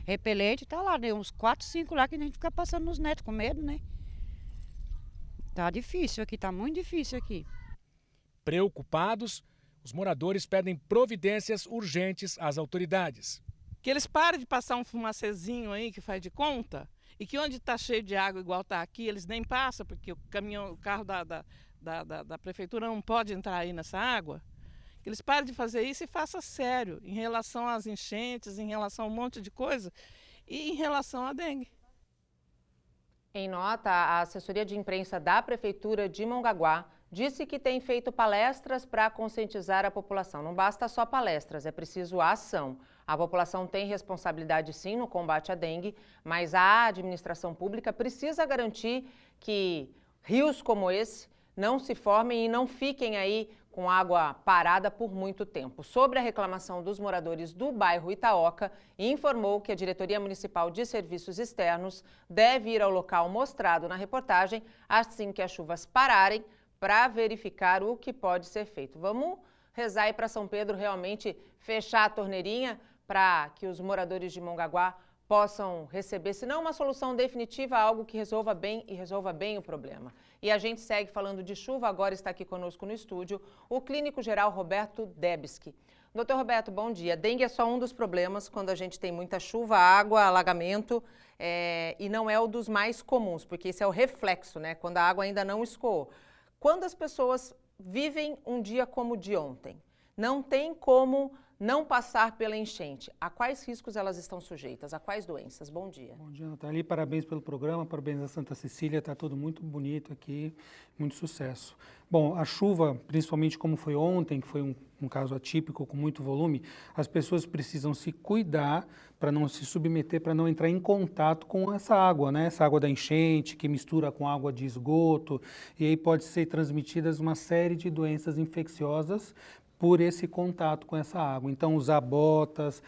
repelente, tá lá, né? Uns 4, 5 lá que a gente fica passando nos netos com medo, né? Tá difícil aqui, tá muito difícil aqui. Preocupados, os moradores pedem providências urgentes às autoridades. Que eles parem de passar um fumacezinho aí que faz de conta e que onde está cheio de água igual está aqui, eles nem passam, porque o carro da prefeitura não pode entrar aí nessa água. Que eles parem de fazer isso e façam sério em relação às enchentes, em relação a um monte de coisa e em relação à dengue. Em nota, a assessoria de imprensa da Prefeitura de Mongaguá disse que tem feito palestras para conscientizar a população. Não basta só palestras, é preciso ação. A população tem responsabilidade sim no combate à dengue, mas a administração pública precisa garantir que rios como esse não se formem e não fiquem aí com água parada por muito tempo. Sobre a reclamação dos moradores do bairro Itaoca, informou que a Diretoria Municipal de Serviços Externos deve ir ao local mostrado na reportagem assim que as chuvas pararem para verificar o que pode ser feito. Vamos rezar aí para São Pedro realmente fechar a torneirinha para que os moradores de Mongaguá possam receber, se não uma solução definitiva, algo que resolva bem o problema. E a gente segue falando de chuva, agora está aqui conosco no estúdio o clínico geral Roberto Debski. Doutor Roberto, bom dia. Dengue é só um dos problemas quando a gente tem muita chuva, água, alagamento, e não é o dos mais comuns, porque esse é o reflexo, né? Quando a água ainda não escoou. Quando as pessoas vivem um dia como o de ontem, não tem como não passar pela enchente. A quais riscos elas estão sujeitas? A quais doenças? Bom dia. Bom dia, Nathalie. Parabéns pelo programa, parabéns a Santa Cecília. Está tudo muito bonito aqui, muito sucesso. Bom, a chuva, principalmente como foi ontem, que foi um caso atípico com muito volume, as pessoas precisam se cuidar para não se submeter, para não entrar em contato com essa água, né? Essa água da enchente que mistura com água de esgoto e aí pode ser transmitidas uma série de doenças infecciosas por esse contato com essa água. Então, usar botas,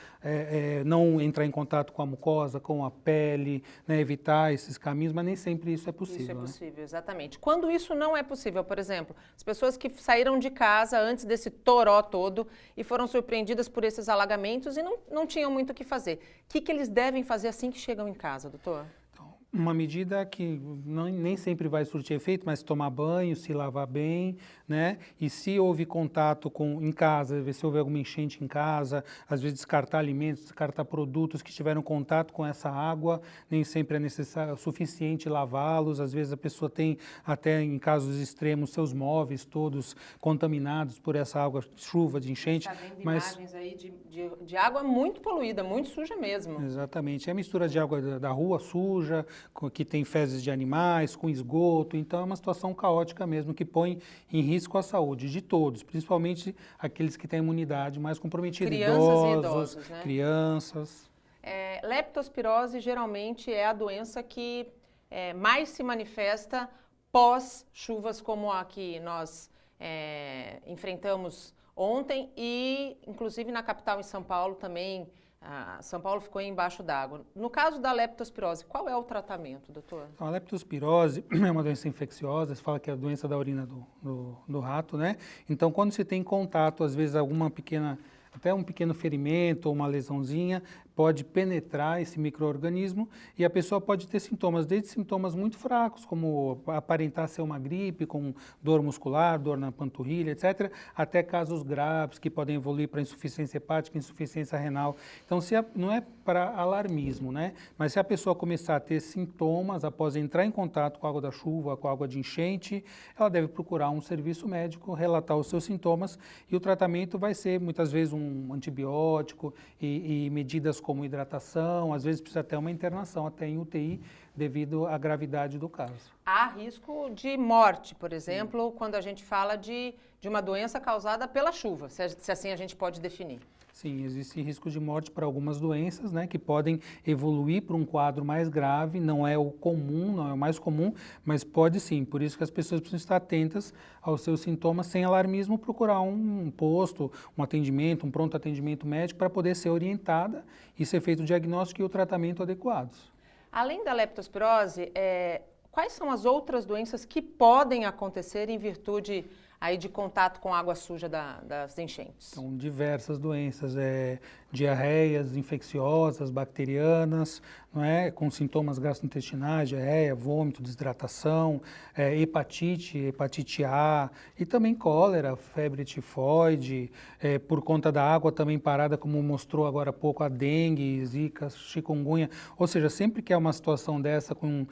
não entrar em contato com a mucosa, com a pele, né, evitar esses caminhos, mas nem sempre isso é possível. Isso é possível, exatamente. Quando isso não é possível, por exemplo, as pessoas que saíram de casa antes desse toró todo e foram surpreendidas por esses alagamentos e não tinham muito o que fazer. O que eles devem fazer assim que chegam em casa, doutor? Uma medida que nem sempre vai surtir efeito, mas tomar banho, se lavar bem, né? E se houve contato em casa, ver se houve alguma enchente em casa, às vezes descartar alimentos, descartar produtos que tiveram contato com essa água, nem sempre é necessário, suficiente lavá-los. Às vezes a pessoa tem, até em casos extremos, seus móveis todos contaminados por essa água, chuva, de enchente. Está vendo imagens aí de água muito poluída, muito suja mesmo. Exatamente. É a mistura de água da rua suja, que tem fezes de animais, com esgoto, então é uma situação caótica mesmo, que põe em risco a saúde de todos, principalmente aqueles que têm imunidade mais comprometida, idosos, né? Crianças. Leptospirose geralmente é a doença que mais se manifesta pós chuvas como a que nós enfrentamos ontem e, inclusive, na capital, em São Paulo, também. São Paulo ficou embaixo d'água. No caso da leptospirose, qual é o tratamento, doutor? Então, a leptospirose é uma doença infecciosa, se fala que é a doença da urina do rato, né? Então, quando se tem contato, às vezes até um pequeno ferimento ou uma lesãozinha, pode penetrar esse micro-organismo e a pessoa pode ter sintomas, desde sintomas muito fracos, como aparentar ser uma gripe, com dor muscular, dor na panturrilha, etc., até casos graves que podem evoluir para insuficiência hepática, insuficiência renal. Então, não é para alarmismo, né? Mas se a pessoa começar a ter sintomas após entrar em contato com a água da chuva, com a água de enchente, ela deve procurar um serviço médico, relatar os seus sintomas e o tratamento vai ser, muitas vezes, um antibiótico e medidas como hidratação, às vezes precisa até uma internação, até em UTI, devido à gravidade do caso. Há risco de morte, por exemplo, quando a gente fala de uma doença causada pela chuva, se assim a gente pode definir. Sim, existe risco de morte para algumas doenças, né, que podem evoluir para um quadro mais grave, não é o comum, não é o mais comum, mas pode sim, por isso que as pessoas precisam estar atentas aos seus sintomas, sem alarmismo, procurar um posto, um atendimento, um pronto atendimento médico para poder ser orientada e ser feito o diagnóstico e o tratamento adequados. Além da leptospirose, quais são as outras doenças que podem acontecer em virtude aí de contato com água suja das enchentes? São diversas doenças, diarreias infecciosas, bacterianas, não é? Com sintomas gastrointestinais, diarreia, vômito, desidratação, hepatite A e também cólera, febre tifoide, por conta da água também parada, como mostrou agora há pouco, a dengue, zika, chikungunya. Ou seja, sempre que há uma situação dessa com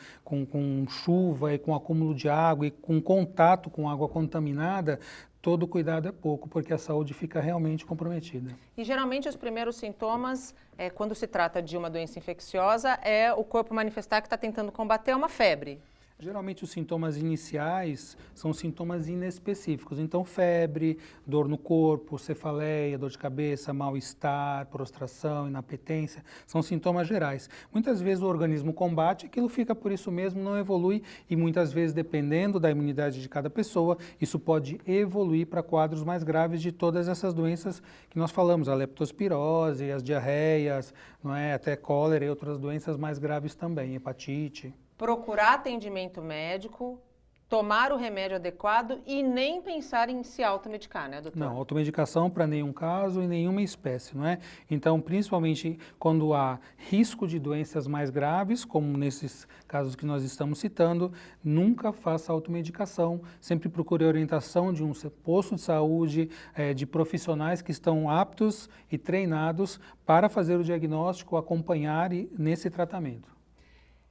chuva e com acúmulo de água e com contato com água contaminada, todo cuidado é pouco, porque a saúde fica realmente comprometida. E geralmente os primeiros sintomas, quando se trata de uma doença infecciosa, é o corpo manifestar que está tentando combater uma febre. Geralmente os sintomas iniciais são sintomas inespecíficos, então febre, dor no corpo, cefaleia, dor de cabeça, mal-estar, prostração, inapetência, são sintomas gerais. Muitas vezes o organismo combate, aquilo fica por isso mesmo, não evolui e muitas vezes, dependendo da imunidade de cada pessoa, isso pode evoluir para quadros mais graves de todas essas doenças que nós falamos, a leptospirose, as diarreias, não é? Até cólera e outras doenças mais graves também, hepatite. Procurar atendimento médico, tomar o remédio adequado e nem pensar em se automedicar, né, doutor? Não, automedicação para nenhum caso e nenhuma espécie, não é? Então, principalmente quando há risco de doenças mais graves, como nesses casos que nós estamos citando, nunca faça automedicação, sempre procure a orientação de um posto de saúde, de profissionais que estão aptos e treinados para fazer o diagnóstico, acompanhar nesse tratamento.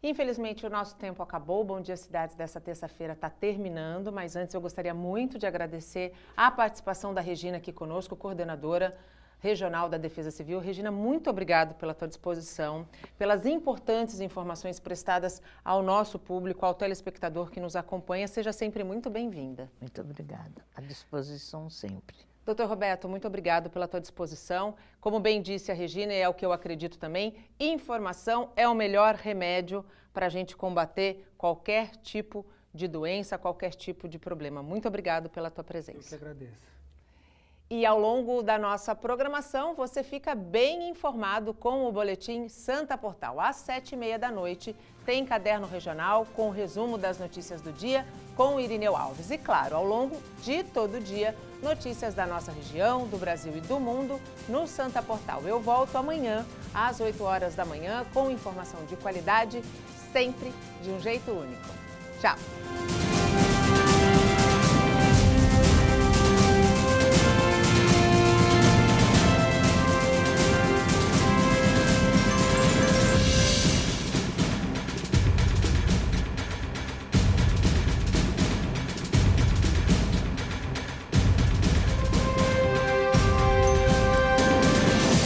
Infelizmente, o nosso tempo acabou. O Bom Dia Cidades dessa terça-feira está terminando, mas antes eu gostaria muito de agradecer a participação da Regina aqui conosco, coordenadora regional da Defesa Civil. Regina, muito obrigado pela tua disposição, pelas importantes informações prestadas ao nosso público, ao telespectador que nos acompanha. Seja sempre muito bem-vinda. Muito obrigada. À disposição sempre. Doutor Roberto, muito obrigado pela tua disposição. Como bem disse a Regina, e é o que eu acredito também, informação é o melhor remédio para a gente combater qualquer tipo de doença, qualquer tipo de problema. Muito obrigado pela tua presença. Eu que agradeço. E ao longo da nossa programação, você fica bem informado com o Boletim Santa Portal. Às 7h30 da noite, tem Caderno Regional com o resumo das notícias do dia com o Irineu Alves. E claro, ao longo de todo o dia, notícias da nossa região, do Brasil e do mundo no Santa Portal. Eu volto amanhã, às 8 horas da manhã, com informação de qualidade, sempre de um jeito único. Tchau!